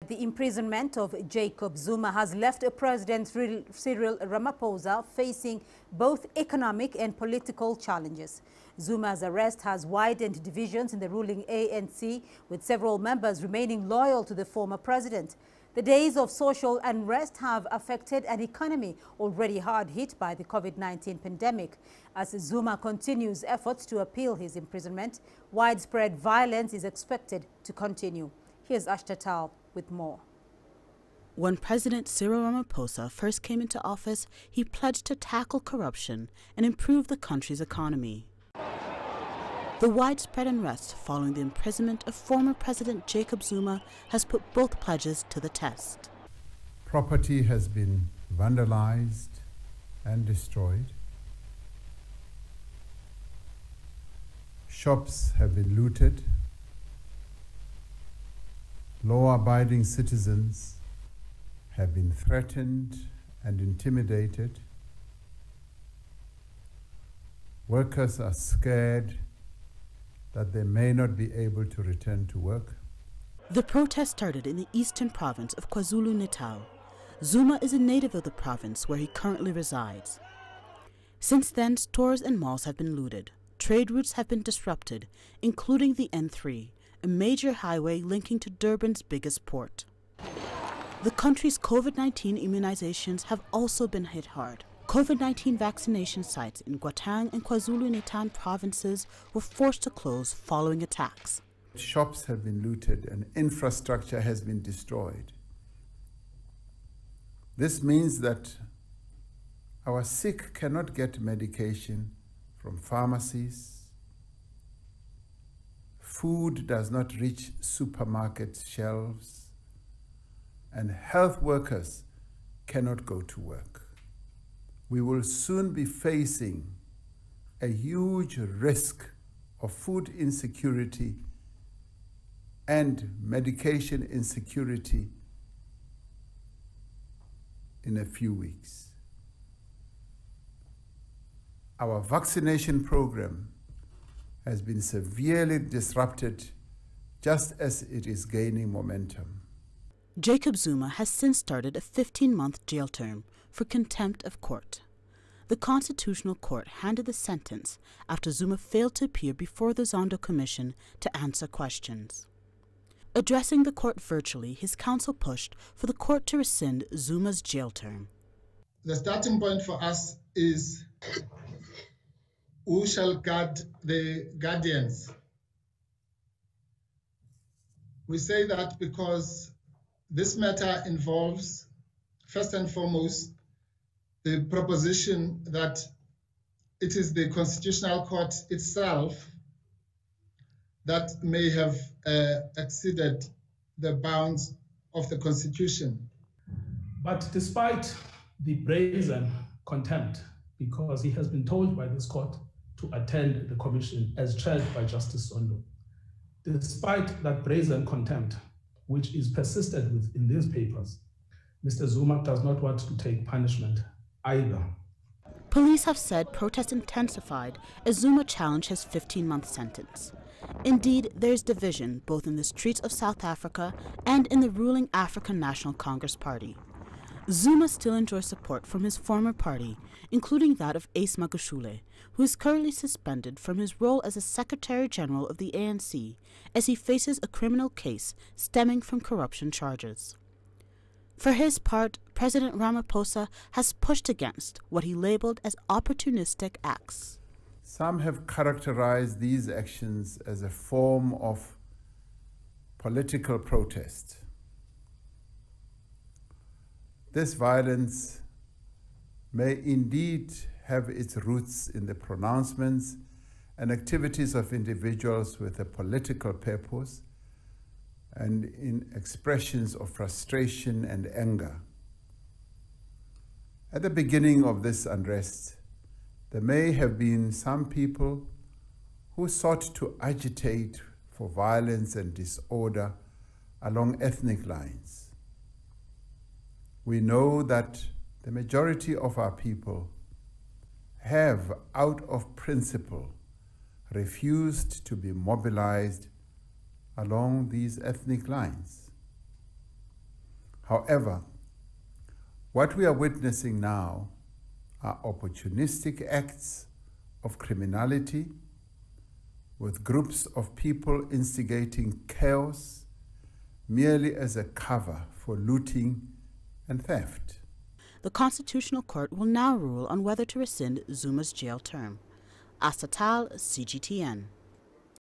The imprisonment of Jacob Zuma has left President Cyril Ramaphosa facing both economic and political challenges. Zuma's arrest has widened divisions in the ruling ANC, with several members remaining loyal to the former president. The days of social unrest have affected an economy already hard hit by the COVID-19 pandemic. As Zuma continues efforts to appeal his imprisonment, widespread violence is expected to continue. Here's Asta Tall with more. When President Cyril Ramaphosa first came into office, he pledged to tackle corruption and improve the country's economy. The widespread unrest following the imprisonment of former President Jacob Zuma has put both pledges to the test. Property has been vandalized and destroyed. Shops have been looted. Law-abiding citizens have been threatened and intimidated. Workers are scared that they may not be able to return to work. The protest started in the eastern province of KwaZulu-Natal. Zuma is a native of the province where he currently resides. Since then, stores and malls have been looted. Trade routes have been disrupted, including the N3, a major highway linking to Durban's biggest port. The country's COVID-19 immunizations have also been hit hard. COVID-19 vaccination sites in Gauteng and KwaZulu-Natal provinces were forced to close following attacks. Shops have been looted and infrastructure has been destroyed. This means that our sick cannot get medication from pharmacies. Food does not reach supermarket shelves, and health workers cannot go to work. We will soon be facing a huge risk of food insecurity and medication insecurity in a few weeks. Our vaccination program has been severely disrupted just as it is gaining momentum. Jacob Zuma has since started a 15-month jail term for contempt of court. The Constitutional Court handed the sentence after Zuma failed to appear before the Zondo Commission to answer questions. Addressing the court virtually, his counsel pushed for the court to rescind Zuma's jail term. The starting point for us is who shall guard the guardians. We say that because this matter involves, first and foremost, the proposition that it is the Constitutional Court itself that may have exceeded the bounds of the Constitution. But despite the brazen contempt, because he has been told by this court to attend the commission as chaired by Justice Zondo, despite that brazen contempt, which is persisted with in these papers, Mr. Zuma does not want to take punishment either. Police have said protests intensified as Zuma challenged his 15-month sentence. Indeed, there is division both in the streets of South Africa and in the ruling African National Congress Party. Zuma still enjoys support from his former party, including that of Ace Magashule, who is currently suspended from his role as a Secretary General of the ANC as he faces a criminal case stemming from corruption charges. For his part, President Ramaphosa has pushed against what he labeled as opportunistic acts. Some have characterized these actions as a form of political protest. This violence may indeed have its roots in the pronouncements and activities of individuals with a political purpose and in expressions of frustration and anger. At the beginning of this unrest, there may have been some people who sought to agitate for violence and disorder along ethnic lines. We know that the majority of our people have, out of principle, refused to be mobilized along these ethnic lines. However, what we are witnessing now are opportunistic acts of criminality, with groups of people instigating chaos merely as a cover for looting and theft. The Constitutional Court will now rule on whether to rescind Zuma's jail term. Asta Tall, CGTN.